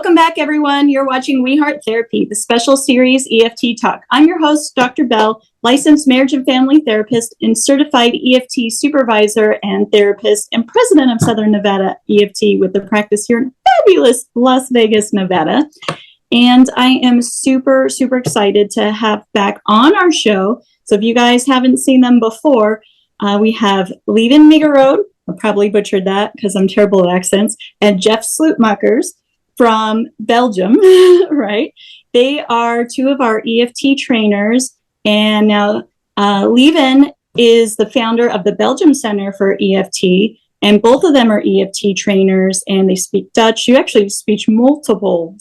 Welcome back, everyone. You're watching We Heart Therapy, the special series EFT Talk. I'm your host, Dr. Belle, licensed marriage and family therapist and certified EFT supervisor and therapist and president of Southern Nevada EFT with the practice here in fabulous Las Vegas, Nevada. And I am super, super excited to have back on our show. So if you guys haven't seen them before, we have Lieven Migerode, I probably butchered that because I'm terrible at accents, and Jef Slootmaeckers from Belgium, right? They are two of our EFT trainers. And now Lieven is the founder of the Belgium Center for EFT. And both of them are EFT trainers and they speak Dutch. You actually speak multiple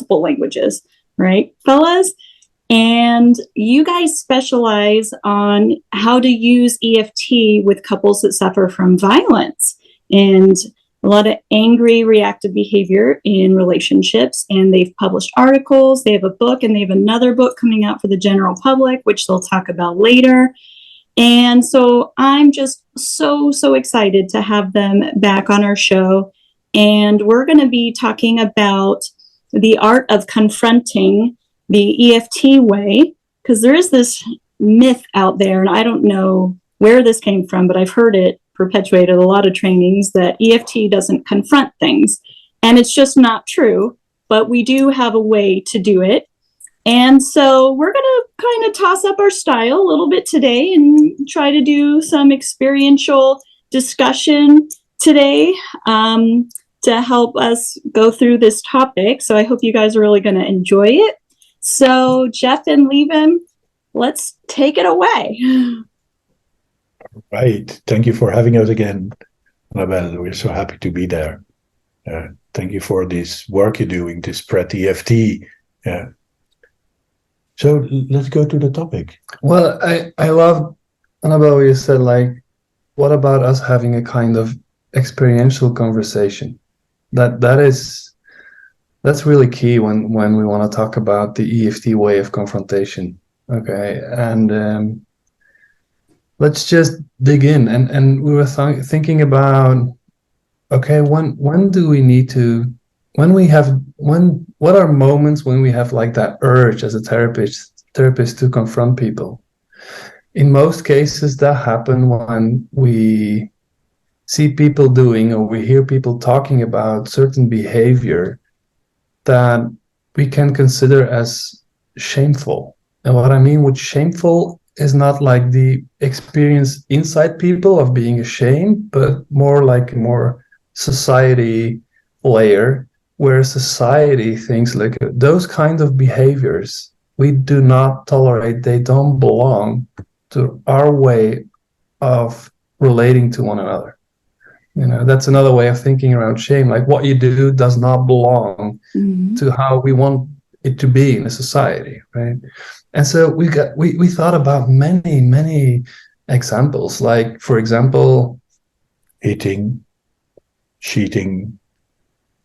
languages, right, fellas? And you guys specialize on how to use EFT with couples that suffer from violence and a lot of angry reactive behavior in relationships. And they've published articles, they have a book, and they have another book coming out for the general public, which they'll talk about later. And so I'm just so excited to have them back on our show. And we're going to be talking about the art of confronting the EFT way, because there is this myth out there, and I don't know where this came from, but I've heard it perpetuated a lot of trainings that EFT doesn't confront things. And it's just not true, but we do have a way to do it. And so we're going to kind of toss up our style a little bit today and try to do some experiential discussion today to help us go through this topic. So I hope you guys are really going to enjoy it. So Jef and Lieven, let's take it away. Right. Thank you for having us again, Anabelle. We're so happy to be there. Thank you for this work you're doing to spread EFT. So let's go to the topic. Well, I love, Anabelle, what you said, like, what about us having a kind of experiential conversation? That's really key when we want to talk about the EFT way of confrontation. Okay, and let's just dig in. And we were thinking about, okay, when do we need to, what are moments when we have like that urge as a therapist to confront people? In most cases, that happen when we see people doing, or we hear people talking about certain behavior that we can consider as shameful. And what I mean with shameful is not like the experience inside people of being ashamed, but more like a more society layer, where society thinks like those kind of behaviors we do not tolerate. They don't belong to our way of relating to one another. You know, that's another way of thinking around shame. Like, what you do does not belong to how we want it to be in a society, right? And so we thought about many examples. Like, for example, Eating, cheating,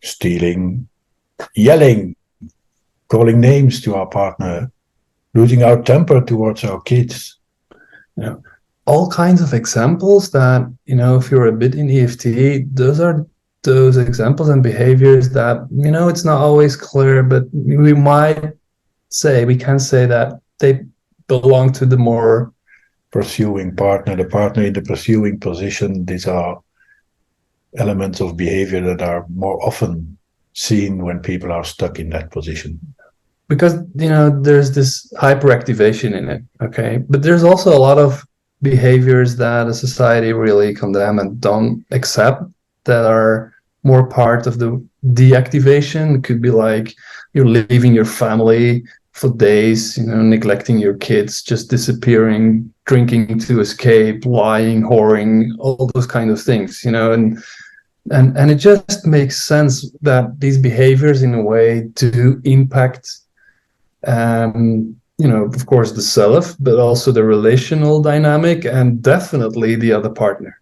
stealing, yelling, calling names to our partner, losing our temper towards our kids. You know, all kinds of examples that, you know, if you're a bit in EFT, those are those examples and behaviors that, you know, it's not always clear, but we can say that they belong to the more Pursuing partner, the partner in the pursuing position. These are elements of behavior that are more often seen when people are stuck in that position. Because, you know, there's this hyperactivation in it, okay? But there's also a lot of behaviors that a society really condemn and don't accept that are more part of the deactivation. It could be like you're leaving your family for days, you know, neglecting your kids, just disappearing, drinking to escape, lying, whoring, all those kind of things, you know, and it just makes sense that these behaviors in a way do impact you know, of course, the self, but also the relational dynamic and definitely the other partner.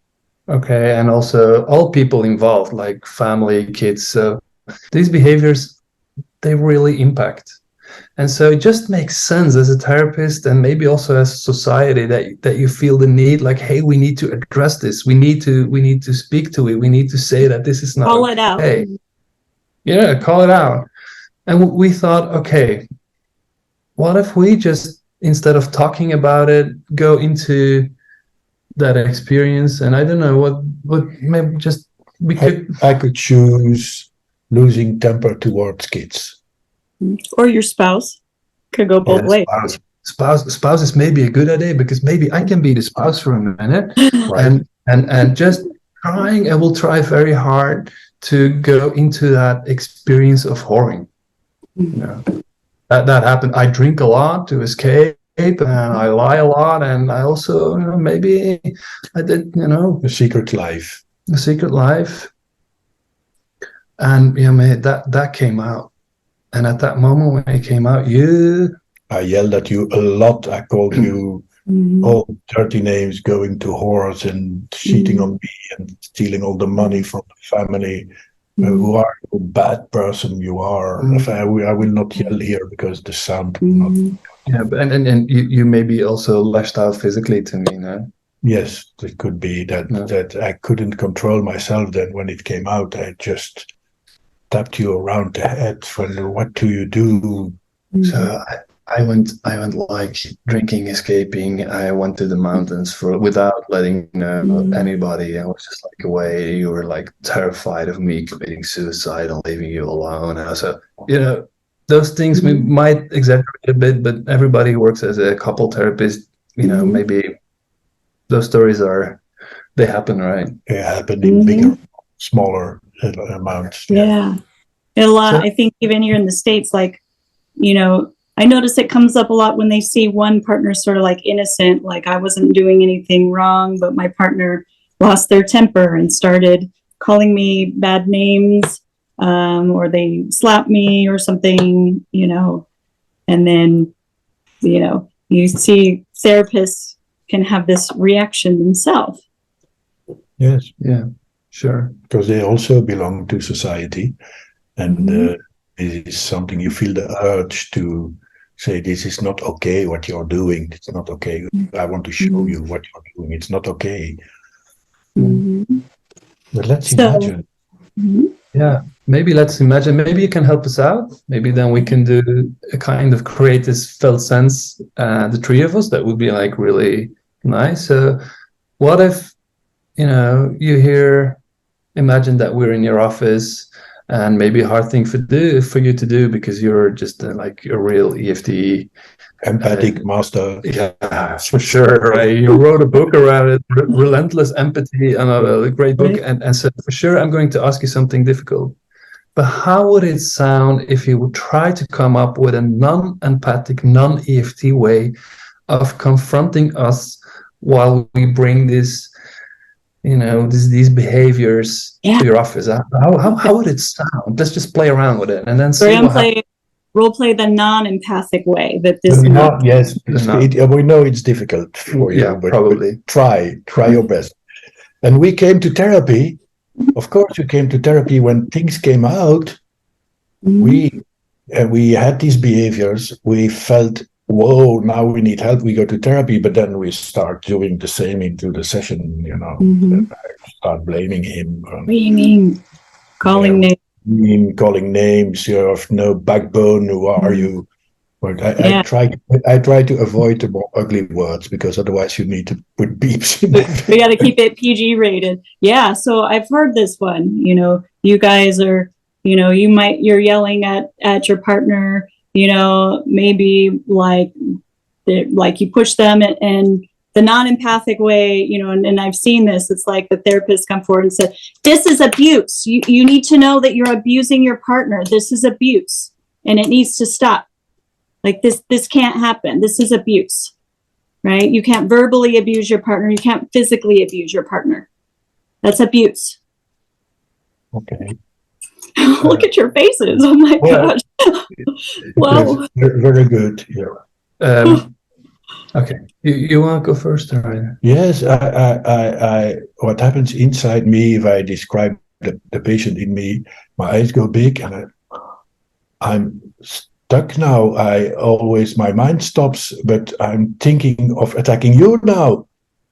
Okay, and also all people involved, like family, kids. So these behaviors, they really impact. And so it just makes sense as a therapist and maybe also as a society that you feel the need, like, hey, we need to address this. We need to speak to it. We need to say that this is not Call it out. Yeah, call it out. And we thought, okay, what if we just, instead of talking about it, go into that experience? And I don't know what maybe just we could. I could choose losing temper towards kids. Or your spouse. Could go both ways. Spouse is maybe a good idea, because maybe I can be the spouse for a minute, Right. and just trying, and we'll try very hard to go into that experience of whoring. You know, that happened. I drink a lot to escape, and I lie a lot, and I also, you know, maybe I did, you know, The secret life. the secret life. And you know, that came out, and at that moment when it came out, I yelled at you a lot. I called you all dirty names, going to whores and cheating on me and stealing all the money from the family. Who are you, bad person you are? I will not yell here because the sound will not. yeah, and you maybe also lashed out physically to me, no? Yes, it could be that I couldn't control myself then when it came out. I just tapped you around the head. What do you do? So I went like drinking, escaping. I went to the mountains without letting anybody. I was just like away. You were like terrified of me committing suicide and leaving you alone. And so, you know, those things might exaggerate a bit, but everybody who works as a couple therapist, you know, maybe those stories they happen, right? They happen in bigger, smaller amounts. Yeah. A lot. I think even here in the States, like, you know, I notice it comes up a lot when they see one partner sort of like innocent, like I wasn't doing anything wrong, but my partner lost their temper and started calling me bad names, or they slapped me or something, you know, and then, you know, you see therapists can have this reaction themselves. Yes. Yeah, sure. Because they also belong to society. And it is something you feel the urge to say, this is not okay what you're doing. It's not okay. I want to show you what you're doing. It's not okay. But let's imagine. Yeah, maybe let's imagine. Maybe you can help us out. Maybe then we can do a kind of create this felt sense, the three of us. That would be like really nice. So what if, you know, imagine that we're in your office, and maybe a hard thing for you to do because you're just like a real EFT empathic master. Yeah, for sure. Right. You wrote a book around it, Relentless Empathy, and a great book. And so for sure, I'm going to ask you something difficult. But how would it sound if you would try to come up with a non-empathic, non-EFT way of confronting us while we bring this, you know, these behaviors to your office? How would it sound? Let's just play around with it and then see what happens. Role play the non-empathic way that this. Yes, we know it's difficult for you, but probably try your best. And we came to therapy. Of course, we came to therapy when things came out. We had these behaviors. We felt, whoa, now we need help. We go to therapy, but then we start doing the same into the session. You know, start blaming him, calling names. Calling names. You have no backbone. Who are you? But I try to avoid the more ugly words, because otherwise you need to put beeps in. We got to keep it PG rated. Yeah. So I've heard this one. You know, you guys are. You know, you're yelling at your partner. You know, maybe like you push them, and the non-empathic way, you know, and I've seen this, it's like the therapist come forward and said, this is abuse. You need to know that you're abusing your partner. This is abuse and it needs to stop. Like this can't happen. This is abuse, right? You can't verbally abuse your partner. You can't physically abuse your partner. That's abuse. Okay. Look at your faces. Oh my gosh. Wow. Very good. Yeah. Okay. You want to go first, Ryan? Yes. I what happens inside me if I describe the patient in me, my eyes go big and I'm stuck now. My mind stops, but I'm thinking of attacking you now.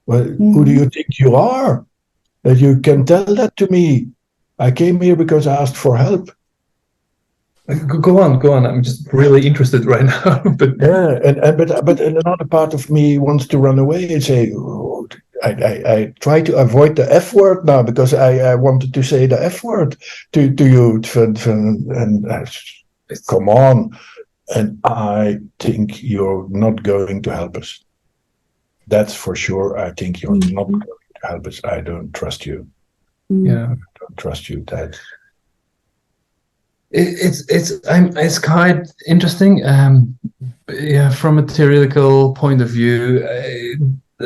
Well, who do you think you are? That you can tell that to me? I came here because I asked for help. Go on. I'm just really interested right now. But but another part of me wants to run away and say, oh, I try to avoid the F word now because I wanted to say the F word to you, come on. And I think you're not going to help us. That's for sure. I think you're not going to help us. I don't trust you. Yeah, I don't trust you, Dad. It's quite interesting. Yeah, from a theoretical point of view,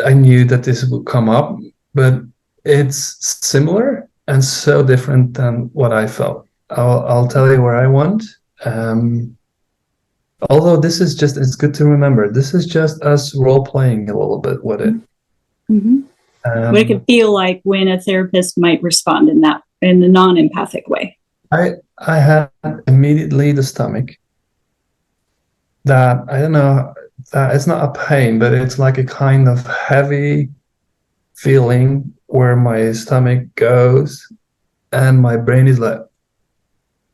I knew that this would come up, but it's similar and so different than what I felt. I'll tell you where I went. Although this is just, it's good to remember, this is just us role playing a little bit with it. Mm-hmm. What it can feel like when a therapist might respond in the non-empathic way. I had immediately the stomach that, I don't know, that it's not a pain, but it's like a kind of heavy feeling where my stomach goes and my brain is like,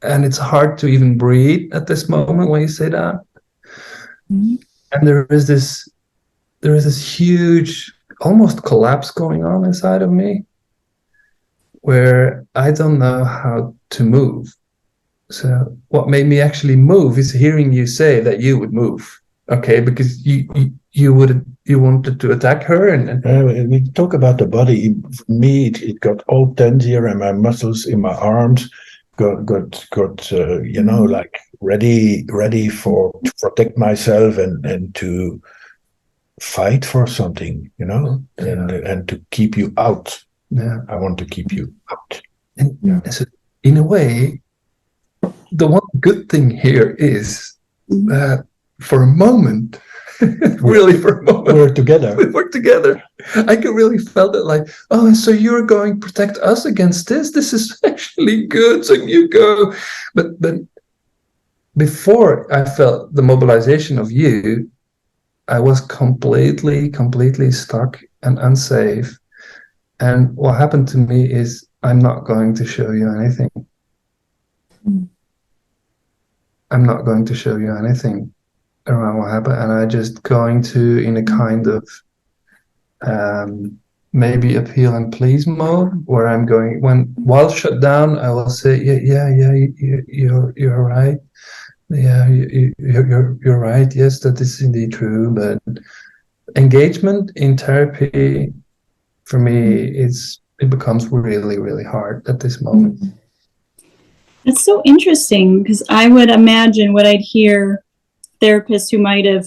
and it's hard to even breathe at this moment when you say that. Mm-hmm. And there is this huge, almost collapse going on inside of me where I don't know how to move. So what made me actually move is hearing you say that you would move. Okay, because you wanted to attack her, and we talk about the body. For me, it got all tense here, and my muscles in my arms got like ready to protect myself and to fight for something, and to keep you out. Yeah, I want to keep you out. And so, in a way, the one good thing here is that for a moment, really for a moment, we're together. We work together. I could really felt it like, oh, so you're going to protect us against this? This is actually good. So you go. But before I felt the mobilization of you, I was completely stuck and unsafe. And what happened to me is I'm not going to show you anything. I'm not going to show you anything around what happened, and I just going to in a kind of maybe appeal and please mode where I'm going while shut down. I will say you're right. Yeah, you're right. Yes, that is indeed true. But engagement in therapy for me it becomes really hard at this moment. It's so interesting because I would imagine what I'd hear therapists who might have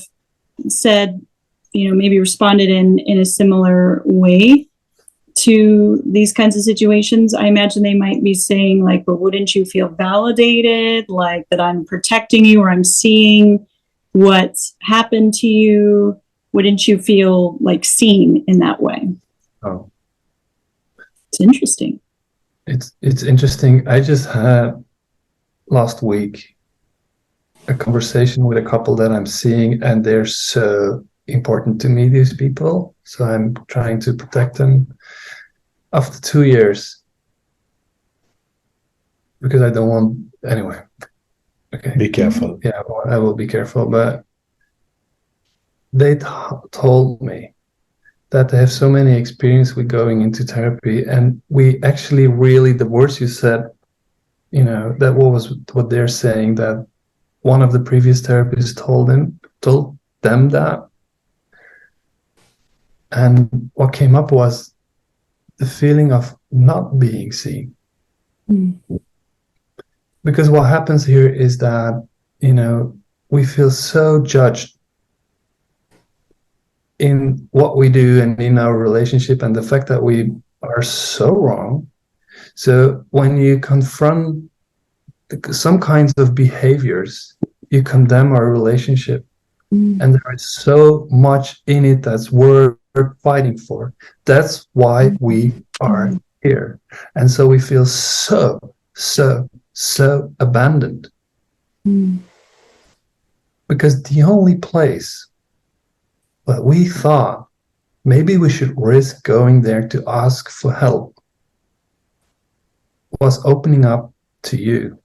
said, maybe responded in a similar way to these kinds of situations. I imagine they might be saying like, but wouldn't you feel validated? Like that I'm protecting you or I'm seeing what's happened to you. Wouldn't you feel like seen in that way? Oh, it's interesting. It's interesting. I just had last week a conversation with a couple that I'm seeing, and they're so important to me, these people. So I'm trying to protect them after 2 years because I don't want, anyway. Okay. Be careful. Yeah, I will be careful. But they told me that they have so many experience with going into therapy, and we actually really, the words you said, that was what they're saying, that one of the previous therapists told them that. And what came up was the feeling of not being seen. Because what happens here is that, we feel so judged in what we do and in our relationship, and the fact that we are so wrong. So when you confront some kinds of behaviors, you condemn our relationship. And there is so much in it that's worth fighting for. That's why we are here. And so we feel so abandoned. Because the only place but we thought maybe we should risk going there to ask for help was opening up to you.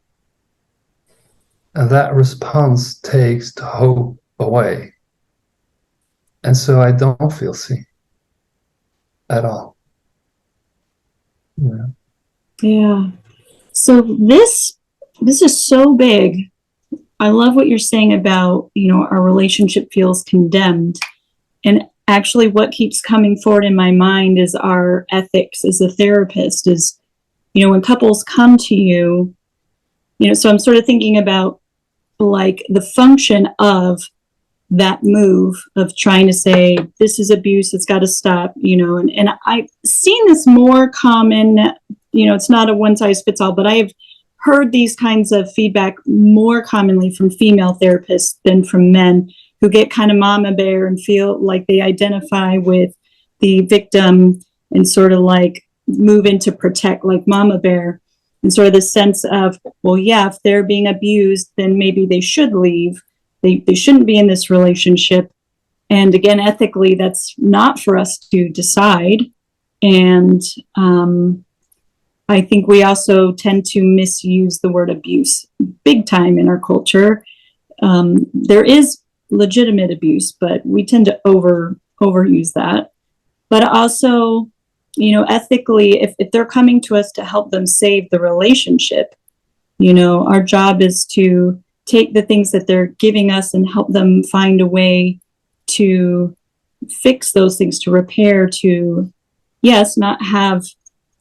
And that response takes the hope away. And so I don't feel seen at all. Yeah. Yeah. So this is so big. I love what you're saying about, our relationship feels condemned. And actually what keeps coming forward in my mind is our ethics as a therapist is, when couples come to you, so I'm sort of thinking about like the function of that move of trying to say, this is abuse, it's got to stop, and I've seen this more common, it's not a one size fits all, but I've heard these kinds of feedback more commonly from female therapists than from men who get kind of mama bear and feel like they identify with the victim and sort of like move into protect like mama bear, and sort of the sense of, well, yeah, if they're being abused, then maybe they should leave. They shouldn't be in this relationship. And again, ethically, that's not for us to decide. And I think we also tend to misuse the word abuse big time in our culture. There is legitimate abuse, but we tend to overuse that. But also, ethically, if they're coming to us to help them save the relationship, our job is to take the things that they're giving us and help them find a way to fix those things, to repair, to, yes, not have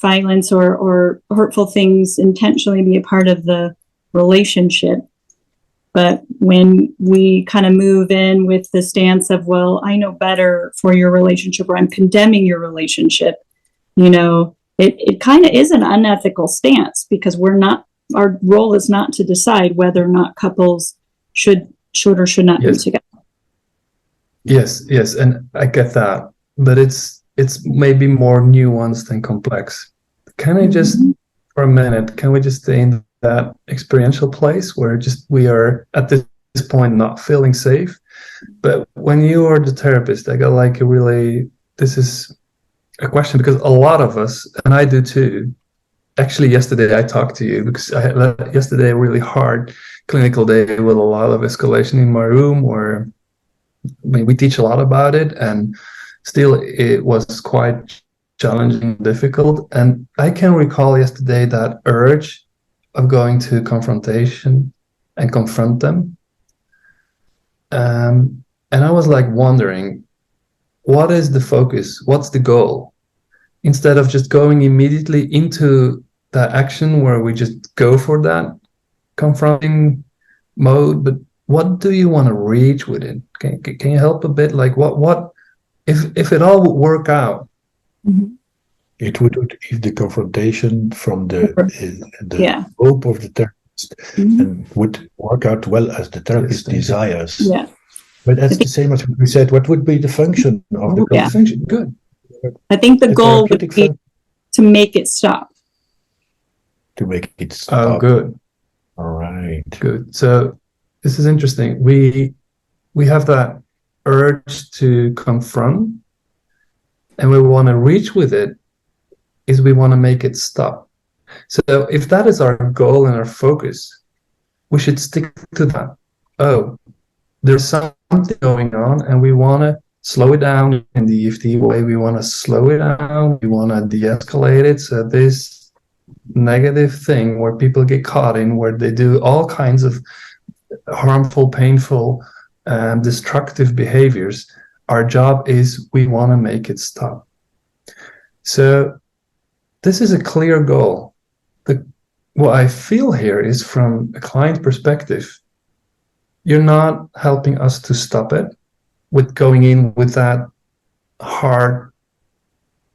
violence or hurtful things intentionally be a part of the relationship. But when we kind of move in with the stance of, well, I know better for your relationship, or I'm condemning your relationship, it kind of is an unethical stance, because our role is not to decide whether or not couples should or should not be together. Yes, and I get that, but it's maybe more nuanced and complex. Can I just, for a minute, can we just stay in that experiential place where we are at this point not feeling safe? But when you are the therapist, I got like this is a question, because a lot of us, and I do too. Actually, yesterday I talked to you because I had yesterday a really hard clinical day with a lot of escalation in my room, where we teach a lot about it, and still it was quite challenging and difficult. And I can recall yesterday that urge of going to confrontation and confront them. And I was like wondering, what is the focus? What's the goal? Instead of just going immediately into that action where we just go for that confronting mode, but what do you want to reach with it? Can you help a bit? Like what if it all would work out? Mm-hmm. It would, if the confrontation from the hope of the therapist and would work out well as the therapist desires. Yeah. But that's the same as we said. What would be the function of the function? Good. I think the goal would be to make it stop. To make it stop. Oh, good. All right. Good. So this is interesting. We have that urge to confront, and we want to reach with it, is we want to make it stop. So if that is our goal and our focus, we should stick to that. Oh, there's something going on, and we want to slow it down in the EFT way. We want to slow it down. We want to de-escalate it. So this negative thing where people get caught in, where they do all kinds of harmful, painful, destructive behaviors, our job is we want to make it stop. So this is a clear goal. What I feel here is, from a client perspective, you're not helping us to stop it with going in with that hard,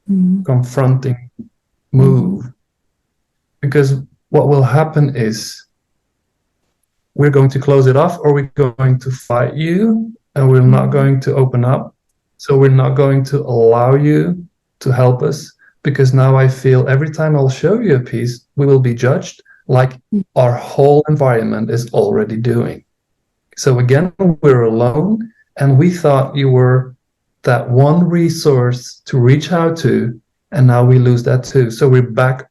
confronting move. Because what will happen is we're going to close it off, or we're going to fight you, and we're not going to open up. So we're not going to allow you to help us, because now I feel every time I'll show you a piece, we will be judged, like our whole environment is already doing. So again, we're alone, and we thought you were that one resource to reach out to, and now we lose that too. So we're back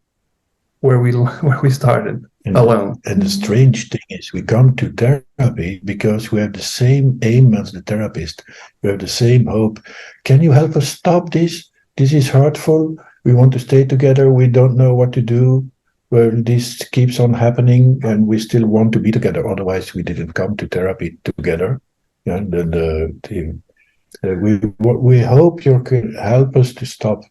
where we started. alone. And the strange thing is, we come to therapy because we have the same aim as the therapist. We have the same hope. Can you help us stop this? This is hurtful. We want to stay together. We don't know what to do. Well, this keeps on happening, and we still want to be together. Otherwise, we didn't come to therapy together. Yeah, we hope you can help us to stop.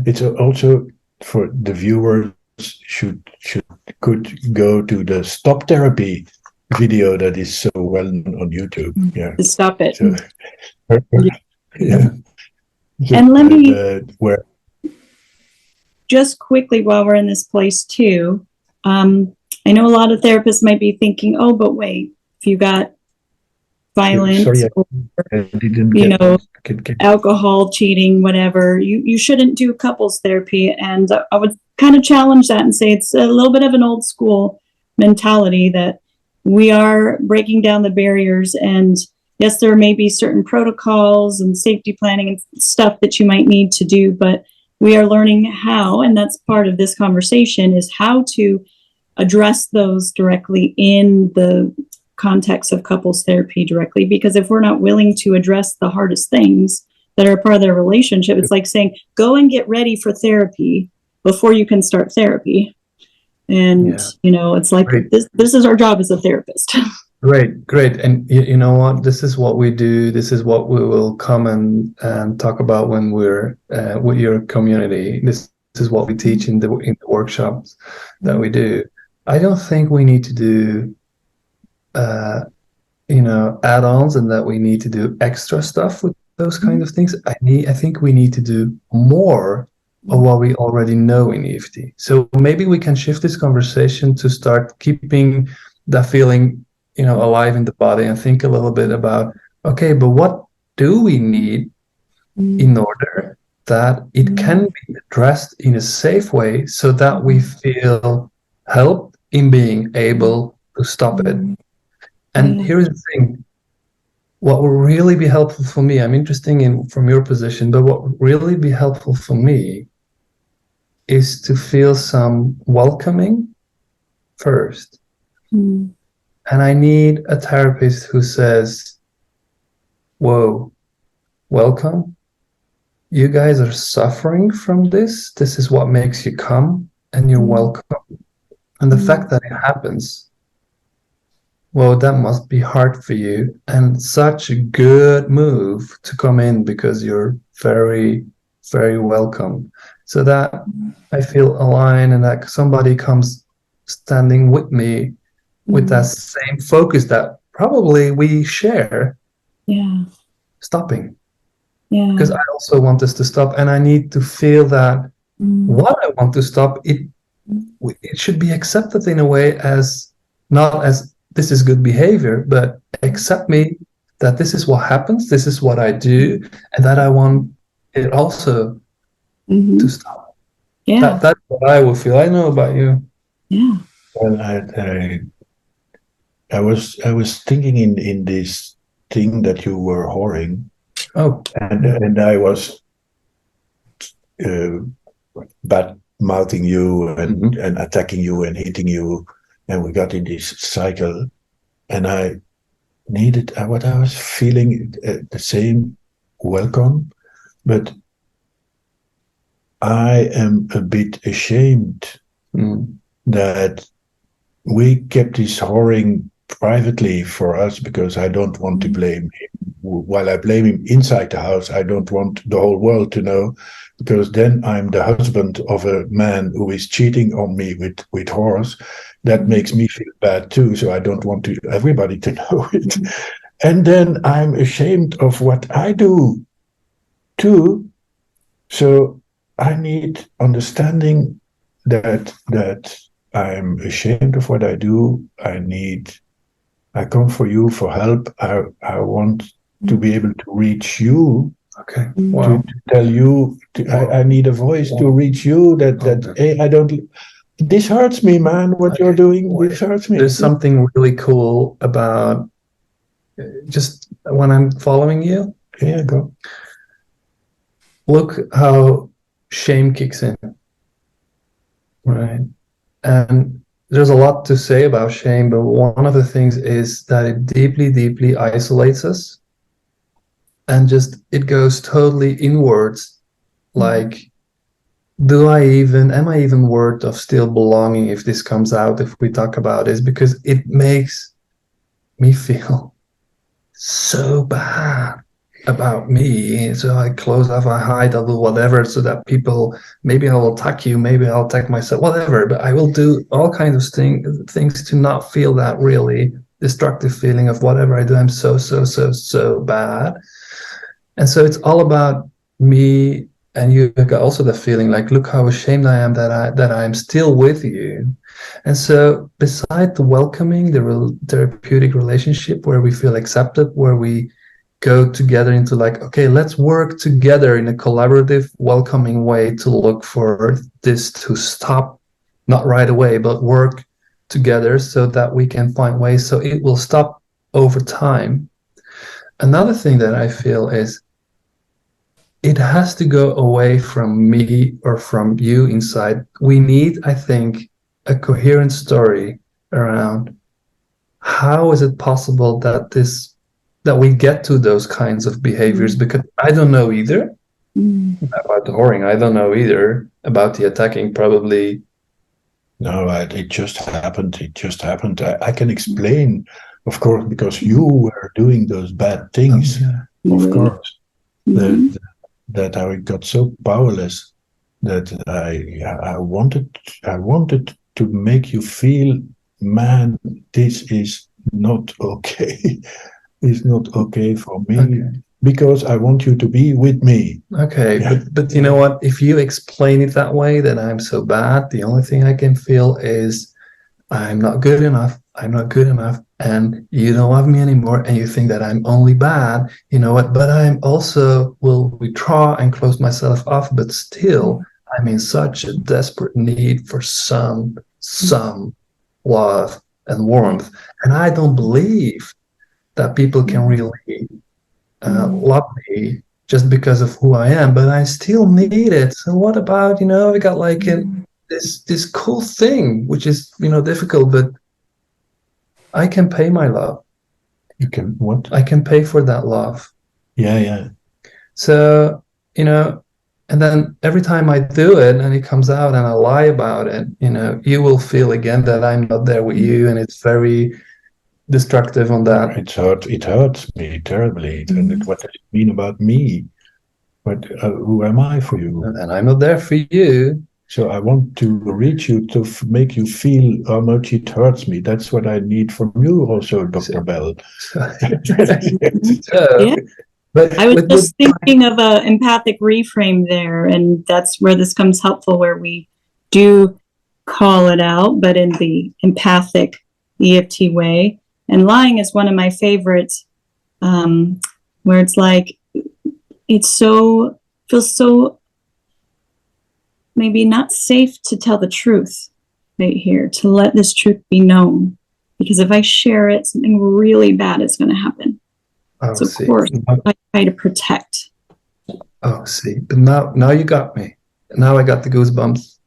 It's also for the viewers could go to the Stop Therapy video that is so well on YouTube. Yeah, stop it. So, yeah. And let me where just quickly, while we're in this place too, I know a lot of therapists might be thinking, "Oh, but wait, if you got violence, I didn't alcohol, cheating, whatever, you shouldn't do couples therapy." And I would kind of challenge that and say it's a little bit of an old school mentality that we are breaking down the barriers. And yes, there may be certain protocols and safety planning and stuff that you might need to do, but we are learning how, and that's part of this conversation, is how to address those directly in the context of couples therapy directly. Because if we're not willing to address the hardest things that are part of their relationship, it's like saying, go and get ready for therapy before you can start therapy. And, it's like, this is our job as a therapist. Great. And you know what? This is what we do. This is what we will come and talk about when we're with your community. This is what we teach in the workshops that we do. I don't think we need to do, add-ons, and that we need to do extra stuff with those kind of things. I think we need to do more of what we already know in EFT. So maybe we can shift this conversation to start keeping that feeling alive in the body, and think a little bit about, okay, but what do we need in order that it can be addressed in a safe way so that we feel helped in being able to stop it. And here's the thing, what will really be helpful for me, I'm interested in from your position, but what will really be helpful for me is to feel some welcoming first. And I need a therapist who says, whoa, welcome. You guys are suffering from this. This is what makes you come, and you're welcome. And the fact that it happens, well, that must be hard for you. And such a good move to come in, because you're very, very welcome. So that I feel aligned, and that somebody comes standing with me with that same focus that probably we share. Stopping. Because I also want us to stop, and I need to feel that what I want to stop, it should be accepted in a way as not as this is good behavior, but accept me that this is what happens, this is what I do, and that I want it also to stop. That's what I will feel. I know about you. Well, I was thinking in this thing that you were whoring. And I was bad mouthing you and attacking you and hitting you, and we got in this cycle. And I needed what I was feeling the same welcome, but I am a bit ashamed that we kept this whoring privately for us, because I don't want to blame him. While I blame him inside the house, I don't want the whole world to know, because then I'm the husband of a man who is cheating on me with whores. That makes me feel bad too, so I don't want everybody to know it. And then I'm ashamed of what I do too. So I need understanding that I'm ashamed of what I do. I come for you for help. I want to be able to reach you. Okay. Wow. To tell you, I need a voice to reach you. Hey, I don't. This hurts me, man. What you're doing, this hurts me. There's something really cool about just when I'm following you. Yeah, go. Look how shame kicks in, right? And there's a lot to say about shame, but one of the things is that it deeply, deeply isolates us, and just it goes totally inwards. Like, am I even worth of still belonging if this comes out, if we talk about this? Because it makes me feel so bad about me. So I close off, I hide, I'll do whatever so that people, maybe I will attack you, maybe I'll attack myself, whatever. But I will do all kinds of things to not feel that really destructive feeling of whatever I do. I'm so bad. And so it's all about me. And you got also the feeling like, look how ashamed I am that I'm still with you. And so beside the welcoming, the therapeutic relationship where we feel accepted, where we go together into like, okay, let's work together in a collaborative, welcoming way to look for this to stop, not right away, but work together so that we can find ways so it will stop over time. Another thing that I feel is it has to go away from me or from you inside. We need, I think, a coherent story around how is it possible that we get to those kinds of behaviors, because I don't know either about the whoring. I don't know either about the attacking, probably. No, it just happened. It just happened. I can explain, of course, because you were doing those bad things, of course. That I got so powerless that I wanted to make you feel, man, this is not okay. It's not okay for me, because I want you to be with me. Okay, yeah. But you know what? If you explain it that way, that I'm so bad, the only thing I can feel is I'm not good enough. I'm not good enough, and you don't love me anymore, and you think that I'm only bad. You know what? But I'm also will withdraw and close myself off, but still I'm in such a desperate need for some love and warmth, and I don't believe that people can really love me just because of who I am, but I still need it. So what about, we got like this cool thing, which is, difficult, but I can pay my love. You can what? I can pay for that love. Yeah. So, and then every time I do it and it comes out and I lie about it, you will feel again that I'm not there with you, and it's very destructive on that. It hurts me terribly. And what does it mean about me? But who am I for you? And I'm not there for you. So I want to reach you to make you feel how much it hurts me. That's what I need from you also, Dr. Belle. Yeah. But I was just thinking of an empathic reframe there, and that's where this comes helpful, where we do call it out, but in the empathic EFT way. And lying is one of my favorites, where it's like, feels so maybe not safe to tell the truth right here, to let this truth be known. Because if I share it, something really bad is going to happen. Oh, so, of course, I try to protect. Oh, see. But now you got me. Now I got the goosebumps.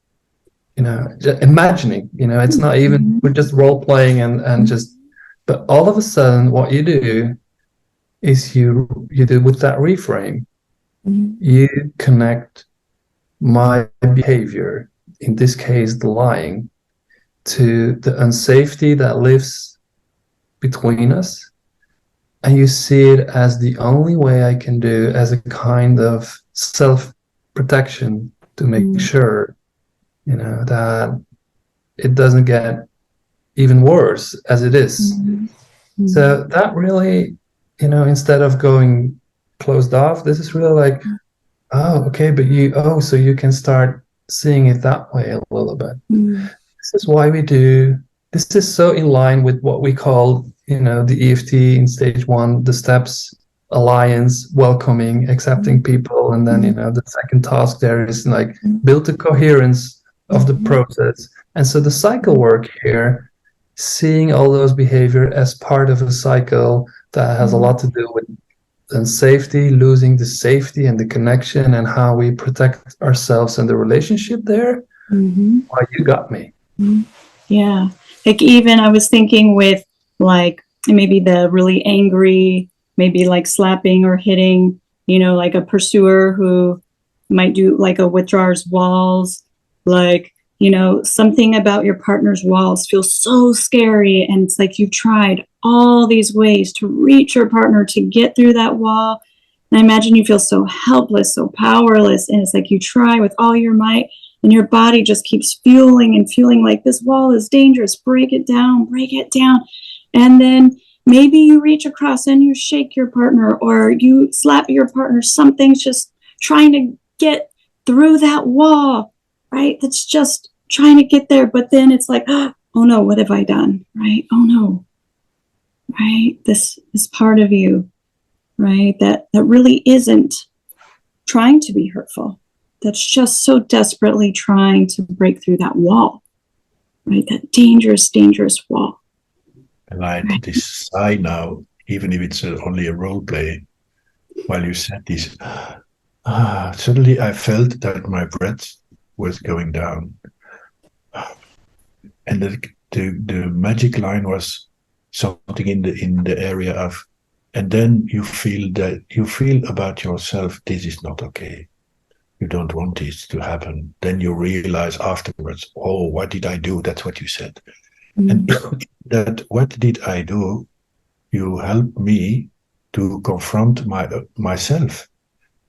Imagining, it's not even, we're just role-playing and just, but all of a sudden, what you do is you do with that reframe, you connect my behavior, in this case, the lying, to the unsafety that lives between us. And you see it as the only way I can do, as a kind of self-protection to make sure, that it doesn't get even worse as it is. So that really, instead of going closed off, this is really like, oh, okay, but so you can start seeing it that way a little bit. This is why we do, this is so in line with what we call, the EFT in stage 1, the steps, alliance, welcoming, accepting people. And then, the second task there is like build the coherence of the process. And so the cycle work here, seeing all those behavior as part of a cycle that has a lot to do with safety, losing the safety and the connection, and how we protect ourselves and the relationship there. Oh, you got me. Yeah. Like even I was thinking with like maybe the really angry, maybe like slapping or hitting, like a pursuer who might do like a withdrawer's walls, like, something about your partner's walls feels so scary. And it's like you've tried all these ways to reach your partner to get through that wall. And I imagine you feel so helpless, so powerless. And it's like you try with all your might and your body just keeps feeling like this wall is dangerous. Break it down, break it down. And then maybe you reach across and you shake your partner or you slap your partner. Something's just trying to get through that wall, right? That's just trying to get there. But then it's like, oh no, what have I done? Right? Oh no, right? This part of you, right? That really isn't trying to be hurtful. That's just so desperately trying to break through that wall, right? That dangerous, dangerous wall. And I did this sigh now, even if it's only a role play, while you said this, suddenly I felt that my breath was going down. And the magic line was something in the area of, and then you feel about yourself, this is not okay. You don't want this to happen. Then you realize afterwards, oh, what did I do? That's what you said. Mm-hmm. And that, what did I do? You helped me to confront myself.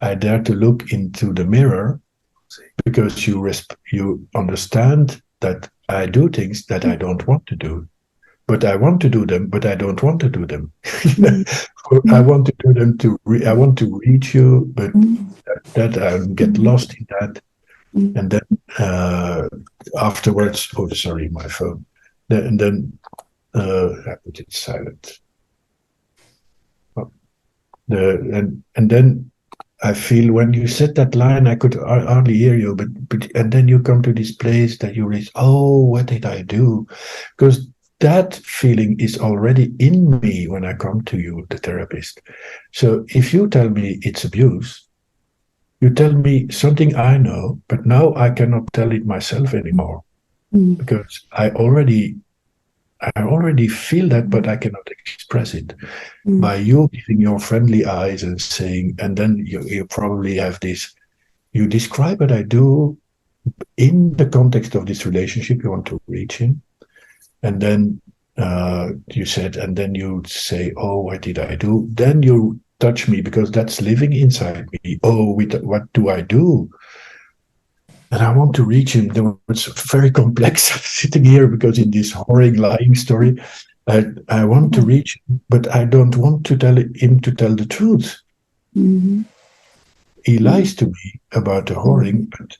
I dare to look into the mirror because you understand that I do things that I don't want to do. But I want to do them, but I don't want to do them. Mm-hmm. I want to do them I want to reach you, but that I get lost in that. And then afterwards, oh, sorry, my phone. And then I put it silent. And then I feel when you said that line, I could hardly hear you, but and then you come to this place that you realize, oh, what did I do? Because that feeling is already in me when I come to you, the therapist. So if you tell me it's abuse, you tell me something I know, but now I cannot tell it myself anymore because I already feel that, but I cannot express it. By you giving your friendly eyes and saying, and then you probably have this, you describe what I do in the context of this relationship you want to reach in. And then you said, and then you say, oh, what did I do? Then you touch me because that's living inside me. Oh, what do I do? And I want to reach him. It's very complex sitting here because in this horrid lying story, I want to reach him, but I don't want to tell him to tell the truth. Mm-hmm. He lies to me about the whoring, but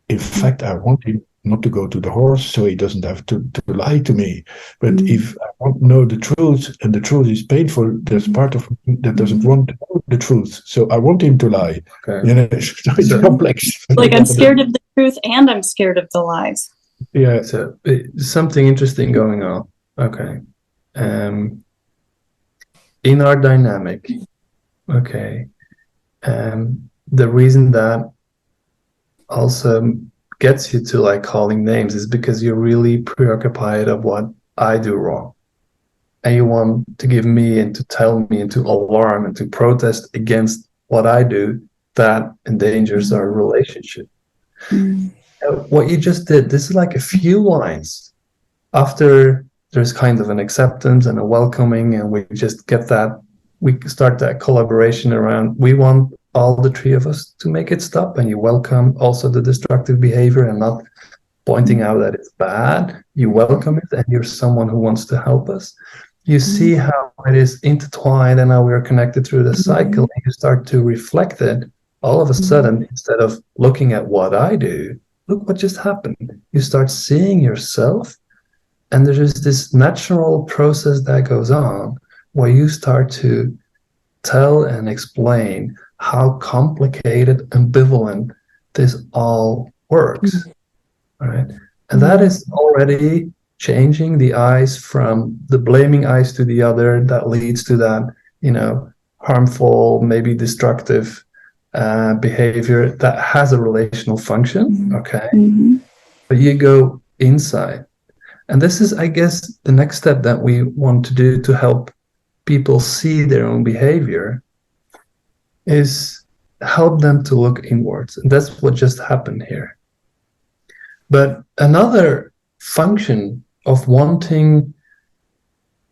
in fact, I want him not to go to the horse so he doesn't have to lie to me. But if I want to know the truth and the truth is painful, there's part of me that doesn't want to know the truth. So I want him to lie. Okay. So it's complex. Like I'm scared of the truth and I'm scared of the lies. Yeah. So something interesting going on. Okay. In our dynamic, okay, the reason that also gets you to like calling names is because you're really preoccupied of what I do wrong. And you want to give me and to tell me and to alarm and to protest against what I do that endangers our relationship. What you just did, this is like a few lines after there's kind of an acceptance and a welcoming, and we just get that, we start that collaboration around, we want all the three of us to make it stop, and you welcome also the destructive behavior and not pointing out that it's bad. You welcome it and you're someone who wants to help us. You see how it is intertwined and how we are connected through the cycle, and you start to reflect it. All of a sudden, instead of looking at what I do, look what just happened. You start seeing yourself, and there is this natural process that goes on where you start to tell and explain how complicated, ambivalent this all works, right? And that is already changing the eyes from the blaming eyes to the other that leads to that, harmful, maybe destructive behavior that has a relational function, okay? But you go inside And this is, I guess, the next step that we want to do to help people see their own behavior, is help them to look inwards. And that's what just happened here. But another function of wanting,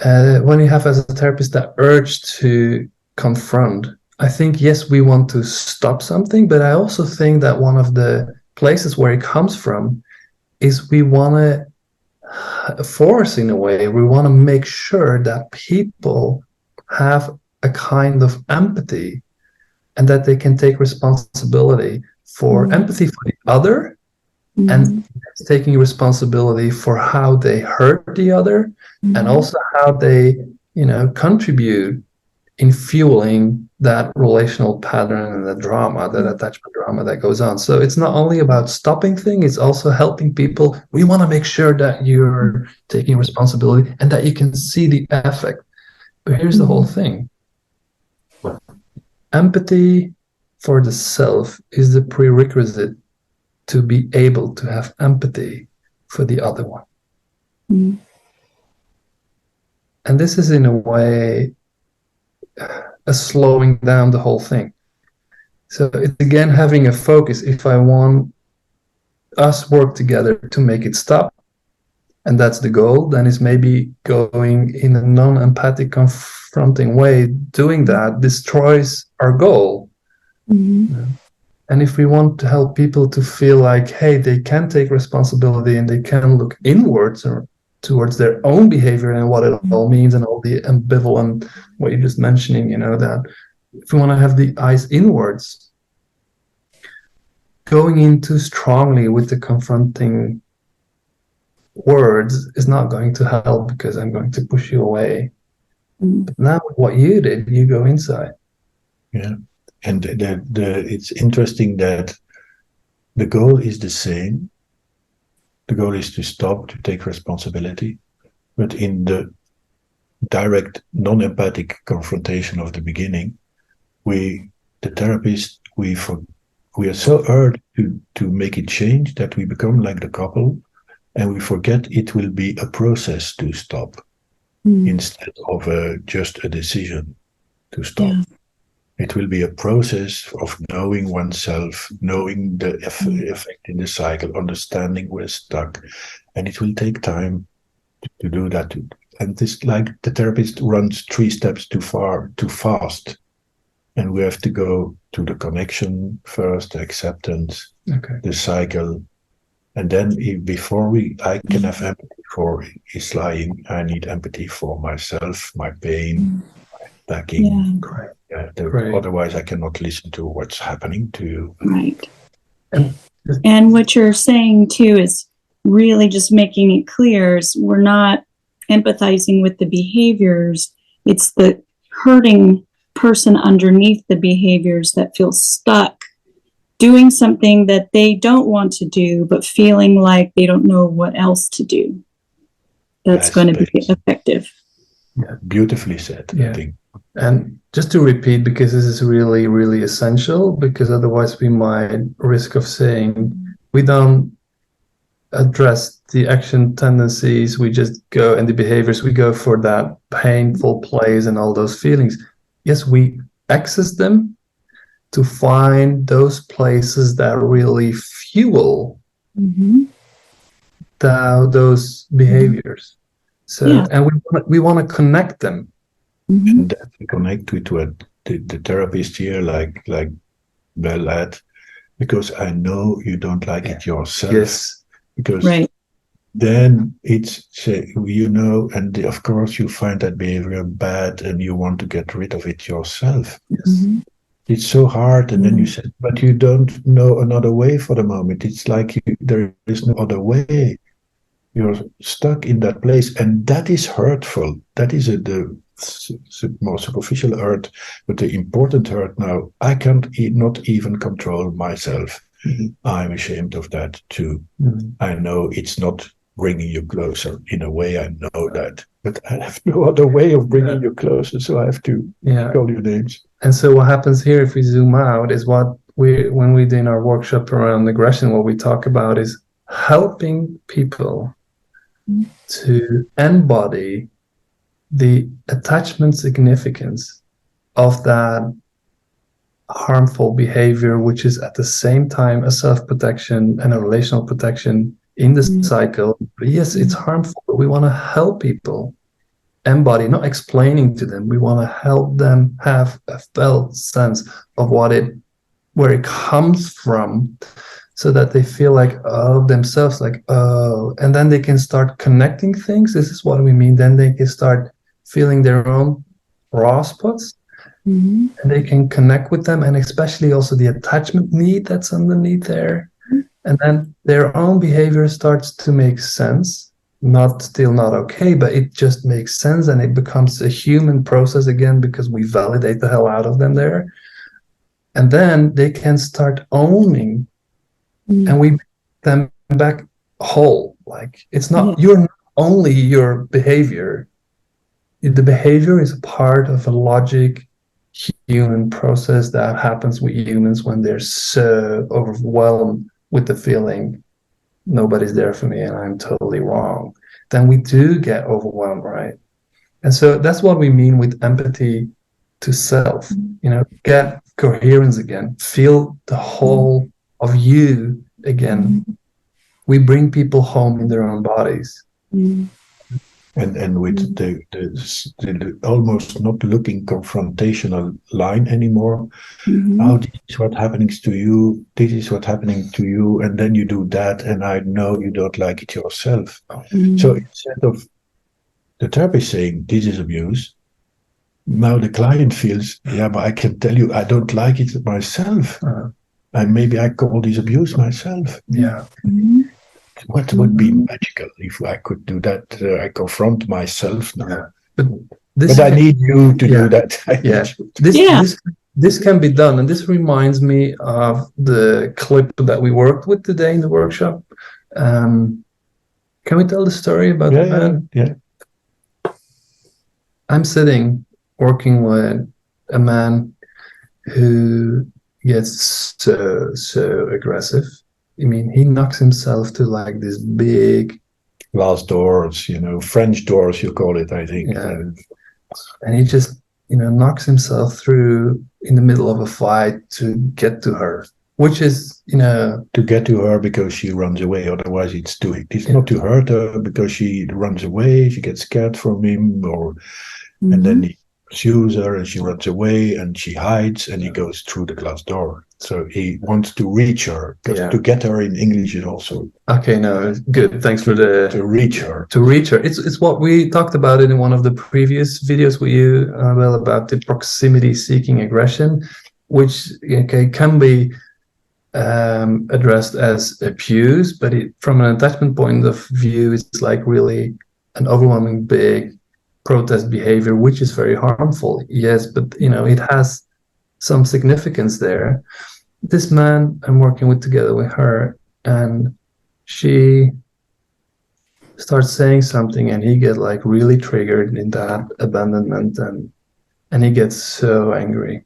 when you have as a therapist that urge to confront, I think, yes, we want to stop something, but I also think that one of the places where it comes from is we want to force, in a way, we want to make sure that people have a kind of empathy and that they can take responsibility for empathy for the other, and taking responsibility for how they hurt the other, and also how they, contribute in fueling that relational pattern and the drama, that attachment drama that goes on. So it's not only about stopping things, it's also helping people. We want to make sure that you're taking responsibility and that you can see the effect. But here's the whole thing. Empathy for the self is the prerequisite to be able to have empathy for the other one. And this is, in a way, a slowing down the whole thing. So it's again having a focus. If I want us work together to make it stop, and that's the goal, then it's maybe going in a non-empathic, confronting way. Doing that destroys our goal. And if we want to help people to feel like, hey, they can take responsibility and they can look inwards or towards their own behavior and what it all means, and all the ambivalent, what you're just mentioning, that if we want to have the eyes inwards, going in too strongly with the confronting words is not going to help, because I'm going to push you away. But now what you did, you go inside. Yeah. And it's interesting that the goal is the same. The goal is to stop, to take responsibility. But in the direct, non-empathic confrontation of the beginning, the therapist, we are so urged to make it change that we become like the couple, and we forget it will be a process to stop instead of just a decision to stop. Yeah. It will be a process of knowing oneself, knowing the effect in the cycle, understanding we're stuck. And it will take time to do that. And this, like the therapist runs 3 steps too fast. And we have to go to the connection first, the acceptance, the cycle. And then before I can have empathy for his lying, I need empathy for myself, my pain, my backing. Otherwise, I cannot listen to what's happening to you. Right. And what you're saying, too, is really just making it clear is we're not empathizing with the behaviors. It's the hurting person underneath the behaviors that feel stuck doing something that they don't want to do, but feeling like they don't know what else to do. That's going to be effective. Yeah, beautifully said, I think. And just to repeat, because this is really, really essential, because otherwise we might risk of saying we don't address the action tendencies, we just go, and the behaviors, we go for that painful place and all those feelings. Yes, we access them to find those places that really fuel those behaviors. So, and we want to connect them. And then we connect with what the therapist here, like Belle had, because I know you don't like it yourself. Yes. Because then it's, and of course you find that behavior bad and you want to get rid of it yourself. Yes. It's so hard. And then you said, but you don't know another way for the moment. It's like there is no other way. You're stuck in that place. And that is hurtful. That is the more superficial hurt, but the important hurt now, I can't not even control myself. I'm ashamed of that too. I know it's not bringing you closer. In a way, I know that, but I have no other way of bringing you closer, so I have to call you names. And so what happens here, if we zoom out, is when we do in our workshop around aggression, what we talk about is helping people to embody the attachment significance of that harmful behavior, which is at the same time a self-protection and a relational protection in the cycle. Yes, it's harmful, but we want to help people embody, not explaining to them. We want to help them have a felt sense of where it comes from, so that they feel like, oh, themselves, like, oh, and then they can start connecting things. This is what we mean. Then they can start feeling their own raw spots, and they can connect with them, and especially also the attachment need that's underneath there. And then their own behavior starts to make sense. Still not okay, but it just makes sense, and it becomes a human process again, because we validate the hell out of them there. And then they can start owning, and we make them back whole. Like, it's not, you're not only your behavior. The behavior is a part of a logic human process that happens with humans when they're so overwhelmed with the feeling nobody's there for me and I'm totally wrong. Then we do get overwhelmed, right? And so that's what we mean with empathy to self. Get coherence again, feel the whole of you again. We bring people home in their own bodies. And with the almost not looking confrontational line anymore. Oh, this is what's happening to you. This is what's happening to you. And then you do that. And I know you don't like it yourself. So instead of the therapist saying, this is abuse, now the client feels, yeah, but I can tell you, I don't like it myself. And maybe I call this abuse myself. Yeah. What would be magical if I could do that? I confront myself now. Yeah. But I need you to do that. This can be done. And this reminds me of the clip that we worked with today in the workshop. Can we tell the story about the man? Yeah. I'm sitting working with a man who gets so aggressive. I mean, he knocks himself to like this big glass doors, French doors, you call it, I think. Yeah. And he just, knocks himself through in the middle of a fight to get to her, which is, to get to her because she runs away. Otherwise, it's not to hurt her because she runs away. She gets scared from him, and then he pursues her and she runs away and she hides and he goes through the glass door. So he wants to reach her, because to get her in English is also okay. No, good. Thanks for to reach her. To reach her. It's what we talked about it in one of the previous videos with you, Anabelle, about the proximity-seeking aggression, which can be addressed as abuse, but from an attachment point of view, it's like really an overwhelming big protest behavior, which is very harmful. Yes, but it has some significance there. This man I'm working with together with her, and she starts saying something and he gets like really triggered in that abandonment, and he gets so angry.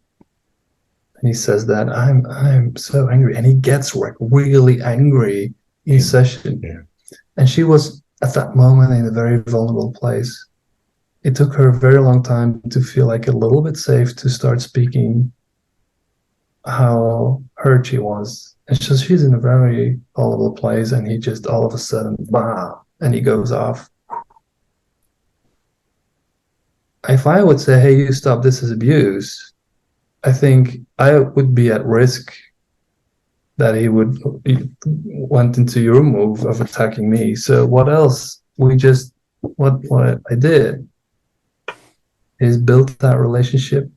And he says that I'm so angry, and he gets like really angry in session. Yeah. And she was at that moment in a very vulnerable place. It took her a very long time to feel like a little bit safe to start speaking how hurt she was. And so she's in a very vulnerable place, and he just all of a sudden, bah, and he goes off. If I would say, hey, you stop, this is abuse, I think I would be at risk that he went into your move of attacking me. So what else? What I did is built that relationship.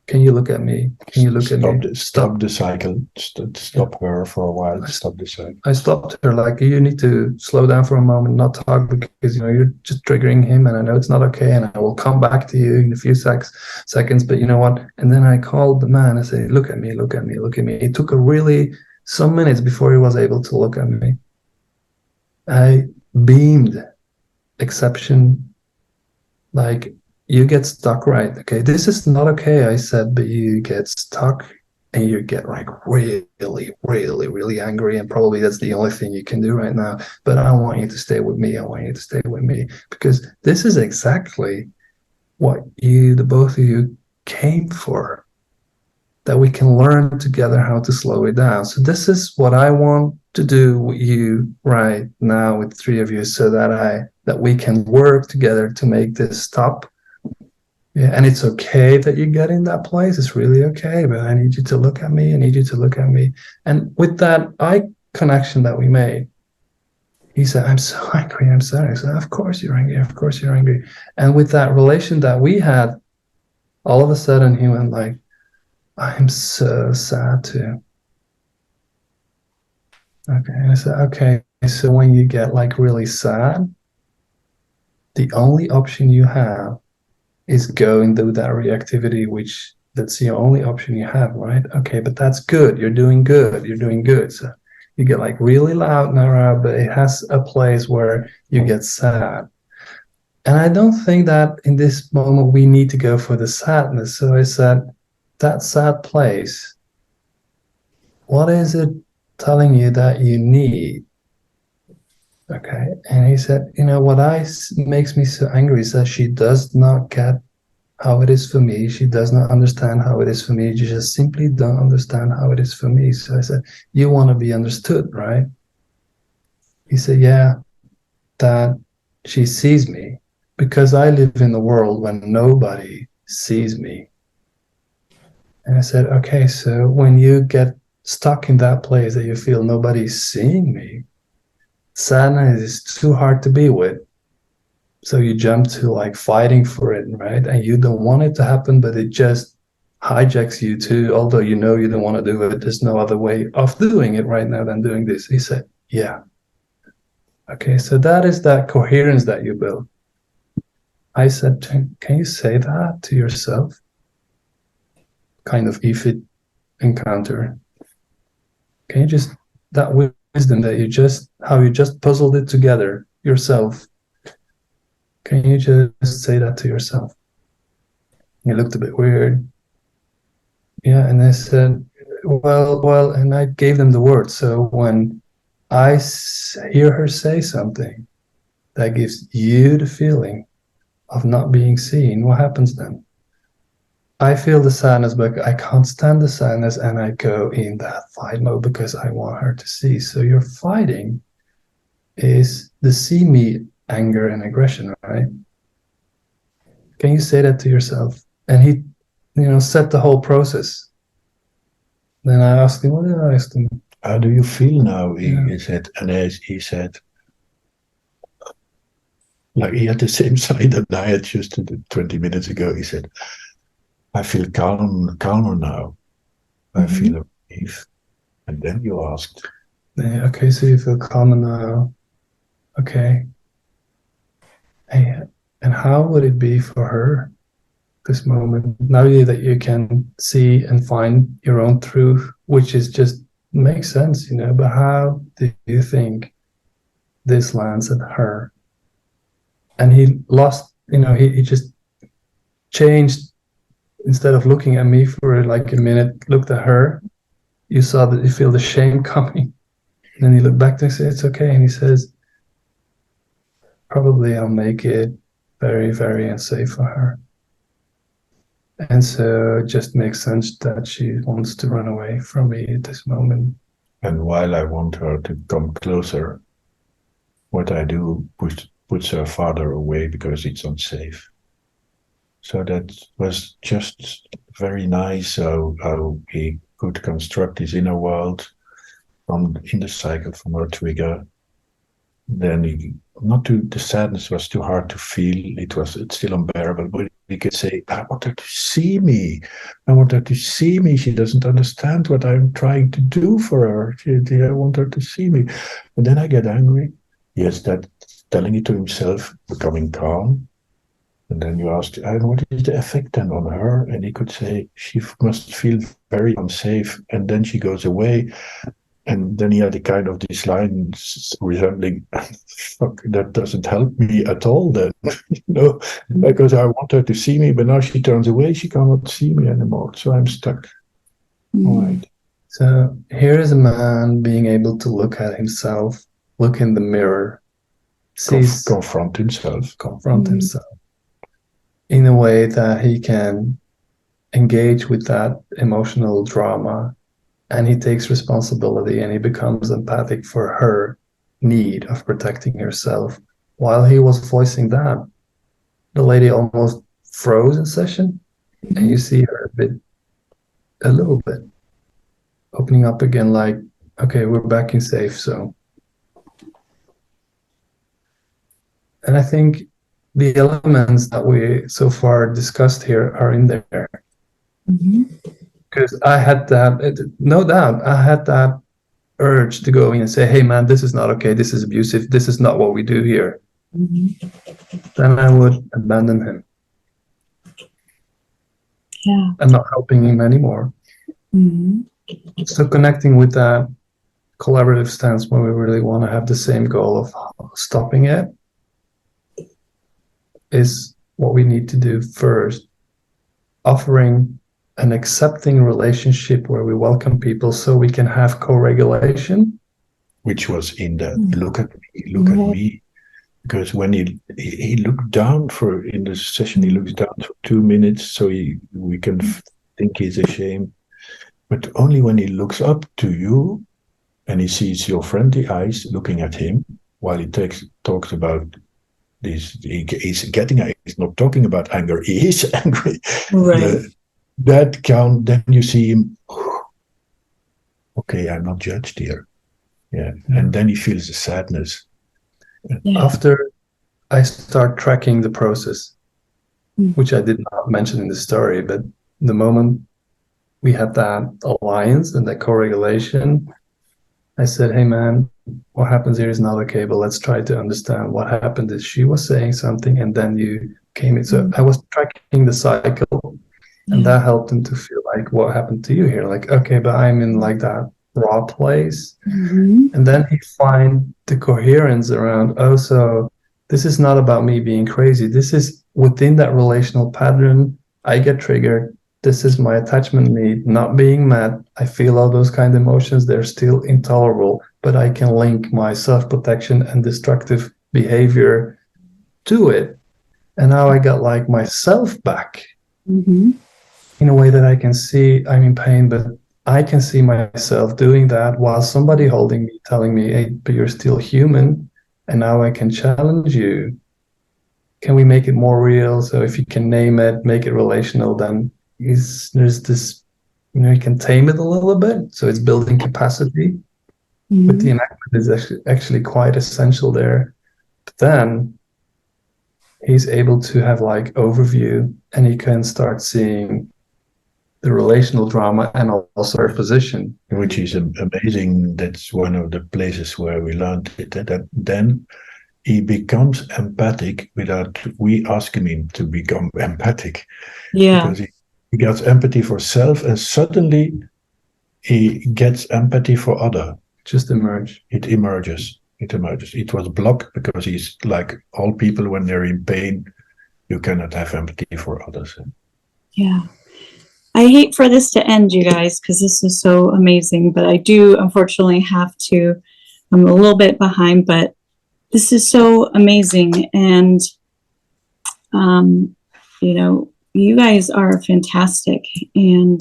Can you look at me? Can you look at me? Stop the cycle. Stop her for a while. Stop the cycle. I stopped her, like, you need to slow down for a moment, not talk, because you're just triggering him, and I know it's not okay, and I will come back to you in a few seconds, but you know what? And then I called the man. I said, look at me, look at me, look at me. It took some minutes before he was able to look at me. I beamed exception, like, you get stuck, right? Okay, this is not okay, I said, but you get stuck and you get like really, really, really angry, and probably that's the only thing you can do right now. But I want you to stay with me. I want you to stay with me, because this is exactly what the both of you came for, that we can learn together how to slow it down. So this is what I want to do with you right now, with three of you, so that we can work together to make this stop. Yeah, and it's okay that you get in that place. It's really okay, but I need you to look at me. I need you to look at me. And with that eye connection that we made, he said, I'm so angry. I'm sorry. I said, of course you're angry. Of course you're angry. And with that relation that we had, all of a sudden he went like, I'm so sad too. Okay. And I said, okay, so when you get like really sad, the only option you have is go and do that reactivity, which that's the only option you have, right? Okay, but that's good. You're doing good. You're doing good. So you get like really loud now, but it has a place where you get sad. And I don't think that in this moment we need to go for the sadness. So I said, that sad place, what is it telling you that you need? Okay. And he said, what makes me so angry is that she does not get how it is for me. She does not understand how it is for me. You just simply don't understand how it is for me. So I said, you want to be understood, right? He said, yeah, that she sees me, because I live in a world when nobody sees me. And I said, okay, so when you get stuck in that place that you feel nobody's seeing me, sadness is too hard to be with. So you jump to like fighting for it, right? And you don't want it to happen, but it just hijacks you too. Although you don't want to do it, there's no other way of doing it right now than doing this. He said, yeah. Okay, so that is that coherence that you build. I said, can you say that to yourself? Kind of EFT encounter. Can you just, that wisdom that how you just puzzled it together yourself, can you just say that to yourself? You looked a bit weird. Yeah, and I said, well, and I gave them the word. So when I hear her say something that gives you the feeling of not being seen, what happens then? I feel the sadness, but I can't stand the sadness, and I go in that fight mode because I want her to see. So your fighting is the see me anger and aggression, right? Can you say that to yourself? And he, set the whole process. Then I asked him, what did I ask him? How do you feel now? He said, and he said, like he had the same side that I had just 20 minutes ago. He said, I feel calmer now. I feel a relief. And then you asked. Okay, so you feel calmer now. Okay. And how would it be for her this moment? Now that you can see and find your own truth, which is just makes sense, but how do you think this lands at her? And he lost, he just changed. Instead of looking at me for like a minute, looked at her. You saw that you feel the shame coming. And then he looked back to me and said, it's okay. And he says, probably I'll make it very, very unsafe for her. And so it just makes sense that she wants to run away from me at this moment. And while I want her to come closer, what I do puts her farther away because it's unsafe. So that was just very nice how he could construct his inner world in the cycle from her trigger. Then the sadness was too hard to feel. It's still unbearable, but he could say, I want her to see me. I want her to see me. She doesn't understand what I'm trying to do for her. I want her to see me. And then I get angry. Yes, that telling it to himself, becoming calm. And then you asked, what is the effect then on her? And he could say, she must feel very unsafe. And then she goes away. And then he had a kind of this line resembling, fuck, that doesn't help me at all then. Because I want her to see me, but now she turns away, she cannot see me anymore. So I'm stuck. Right. So here is a man being able to look at himself, look in the mirror, confront himself in a way that he can engage with that emotional drama, and he takes responsibility and he becomes empathic for her need of protecting herself. While he was voicing that, the lady almost froze in session, and you see her a little bit opening up again, like, okay, we're back in safe zone. And I think the elements that we so far discussed here are in there. Because I had that, no doubt, I had that urge to go in and say, hey man, this is not okay, this is abusive, this is not what we do here. Then I would abandon him. Yeah. I'm not helping him anymore. So connecting with that collaborative stance when we really want to have the same goal of stopping it is what we need to do first. Offering an accepting relationship where we welcome people so we can have co-regulation. Which was in the look at me. Because when he looked down in the session, he looks down for 2 minutes, so we can think he's ashamed. But only when he looks up to you and he sees your friendly eyes looking at him while he talks about this, he's not talking about anger, he is angry. Right. That count, then you see him, okay, I'm not judged here. Yeah. And then he feels the sadness. Yeah. After I start tracking the process, which I did not mention in the story, but the moment we had that alliance and that co-regulation, I said, hey man, what happens here is not okay, but let's try to understand what happened. Is she was saying something and then you came in. So I was tracking the cycle, and that helped him to feel like, what happened to you here? Like, okay, but I'm in like that raw place. And then he find the coherence around, oh, so this is not about me being crazy. This is within that relational pattern. I get triggered. This is my attachment need not being met. I feel all those kind of emotions. They're still intolerable, but I can link my self-protection and destructive behavior to it. And now I got like myself back in a way that I can see I'm in pain, but I can see myself doing that while somebody holding me, telling me, hey, but you're still human. And now I can challenge you. Can we make it more real? So if you can name it, make it relational, then there's this, you can tame it a little bit. So it's building capacity. But the enactment is actually quite essential there. But then he's able to have like overview, and he can start seeing the relational drama and also our position. Which is amazing. That's one of the places where we learned it, that then he becomes empathic without we asking him to become empathic. Yeah. Because he gets empathy for self, and suddenly he gets empathy for other. Just emerge. It emerges. It was blocked because he's like all people when they're in pain, you cannot have empathy for others. Yeah. I hate for this to end, you guys, because this is so amazing, but I do unfortunately have to. I'm a little bit behind, but this is so amazing. And, you guys are fantastic. And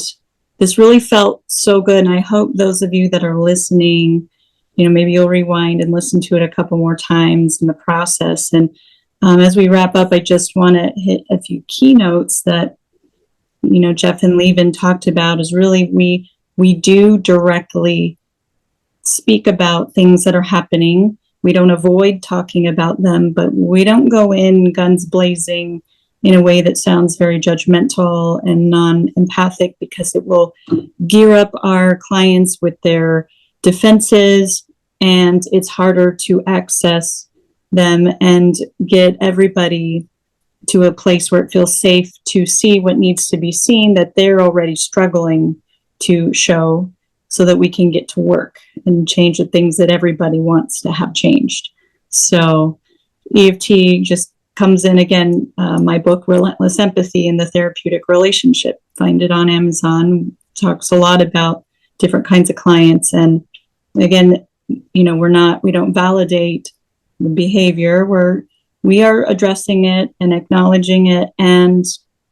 this really felt so good. And I hope those of you that are listening, maybe you'll rewind and listen to it a couple more times in the process. And as we wrap up, I just want to hit a few keynotes that Jef and Lieven talked about. Is really we do directly speak about things that are happening. We don't avoid talking about them, but we don't go in guns blazing in a way that sounds very judgmental and non-empathic, because it will gear up our clients with their defenses, and it's harder to access them and get everybody to a place where it feels safe to see what needs to be seen, that they're already struggling to show, so that we can get to work and change the things that everybody wants to have changed. So EFT just comes in again, my book, Relentless Empathy and the Therapeutic Relationship. Find it on Amazon. talks a lot about different kinds of clients. And again, we don't validate the behavior. We are addressing it and acknowledging it and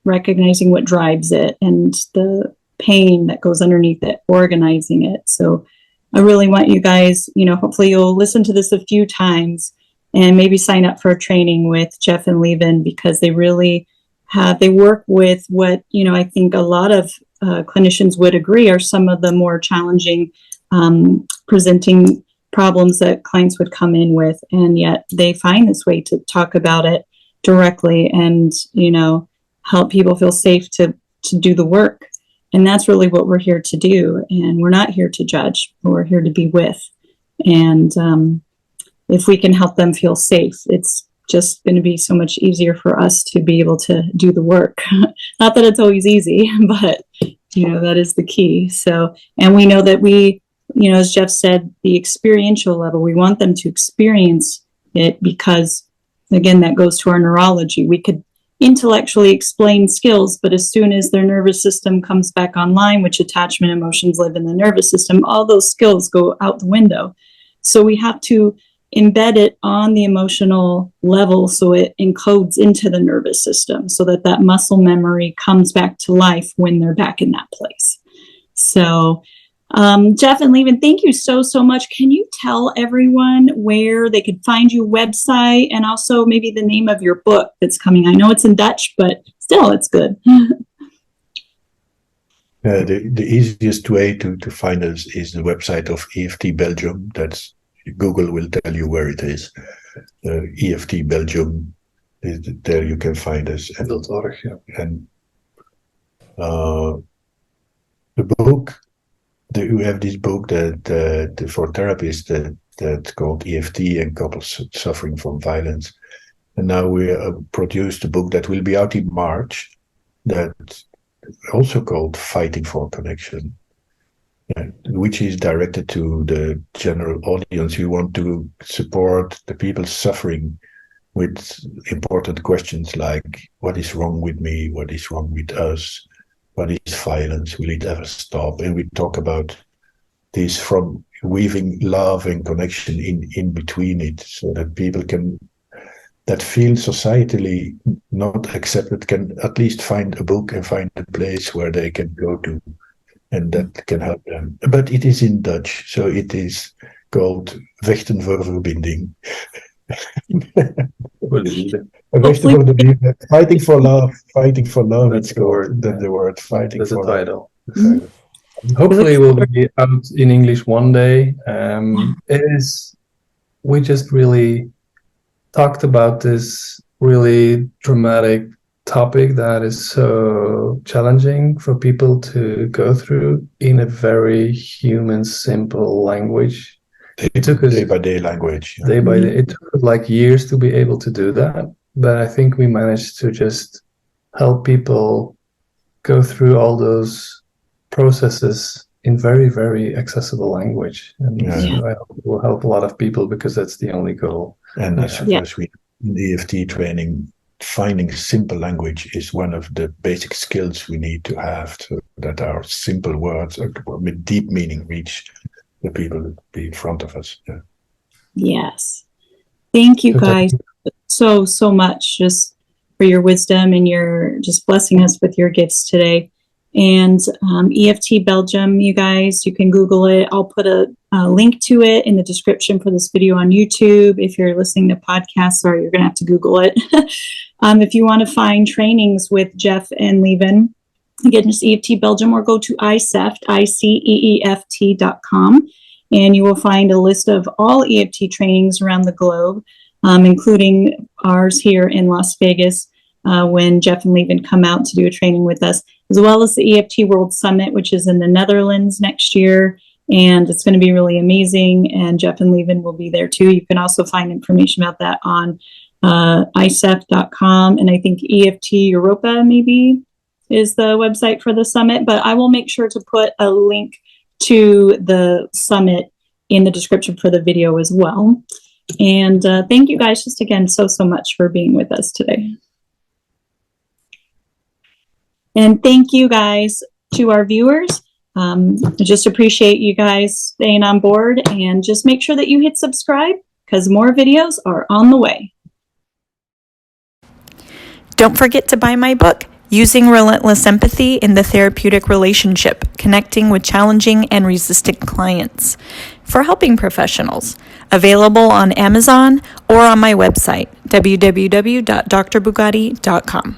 recognizing what drives it and the pain that goes underneath it, organizing it. So I really want you guys, hopefully you'll listen to this a few times and maybe sign up for a training with Jef and Lieven, because they really they work with what, I think a lot of clinicians would agree are some of the more challenging presenting problems that clients would come in with. And yet they find this way to talk about it directly and, help people feel safe to do the work. And that's really what we're here to do. And we're not here to judge, we're here to be with. And if we can help them feel safe, it's just going to be so much easier for us to be able to do the work. Not that it's always easy, but, that is the key. So, and we know that as Jef said, the experiential level, we want them to experience it because, again, that goes to our neurology. We could intellectually explain skills, but as soon as their nervous system comes back online, which attachment emotions live in the nervous system, all those skills go out the window. So we have to embed it on the emotional level so it encodes into the nervous system so that muscle memory comes back to life when they're back in that place. So Jef and Lieven, thank you so much. Can you tell everyone where they could find you, website, and also maybe the name of your book that's coming? I know it's in Dutch, but still, it's good. The easiest way to find us is the website of EFT Belgium. That's Google will tell you where it is. EFT Belgium, there you can find us. And the book. We have this book that for therapists that's called EFT and couples suffering from violence. And now we produced a book that will be out in March that's also called Fighting for Connection, which is directed to the general audience. We want to support the people suffering with important questions like, what is wrong with me? What is wrong with us? What is violence? Will it ever stop? And we talk about this from weaving love and connection in between it, so that people that feel societally not accepted can at least find a book and find a place where they can go to, and that can help them. But it is in Dutch, so it is called Vechten voor Verbinding. Fighting for love. That's the word. The word fighting. That's for the title. Love. Hopefully, it will be out in English one day. We just really talked about this really dramatic topic that is so challenging for people to go through in a very human, simple language. It took us day by day language. Day by day. It took us like years to be able to do that. But I think we managed to just help people go through all those processes in very, very accessible language. And so I hope it will help a lot of people, because that's the only goal. And as we in EFT training, finding simple language is one of the basic skills we need to have, so that our simple words with deep meaning reach the people in front of us. Yes. Thank you guys so much just for your wisdom and your just blessing us with your gifts today. And EFT Belgium, you guys, you can Google it. I'll put a link to it in the description for this video on YouTube. If you're listening to podcasts, sorry, you're going to have to Google it. If you want to find trainings with Jef and Lieven, again, just EFT Belgium, or go to ICEEFT, ICEEFT.com, and you will find a list of all EFT trainings around the globe, including ours here in Las Vegas, when Jef and Lieven come out to do a training with us, as well as the EFT World Summit, which is in the Netherlands next year. And it's going to be really amazing. And Jef and Lieven will be there too. You can also find information about that on ICEEFT.com. And I think EFT Europa maybe is the website for the summit. But I will make sure to put a link to the summit in the description for the video as well. And thank you guys just again so much for being with us today. And thank you guys to our viewers. I just appreciate you guys staying on board, and just make sure that you hit subscribe because more videos are on the way. Don't forget to buy my book, Using Relentless Empathy in the Therapeutic Relationship, Connecting with Challenging and Resistant Clients for Helping Professionals, available on Amazon or on my website, www.drbugatti.com.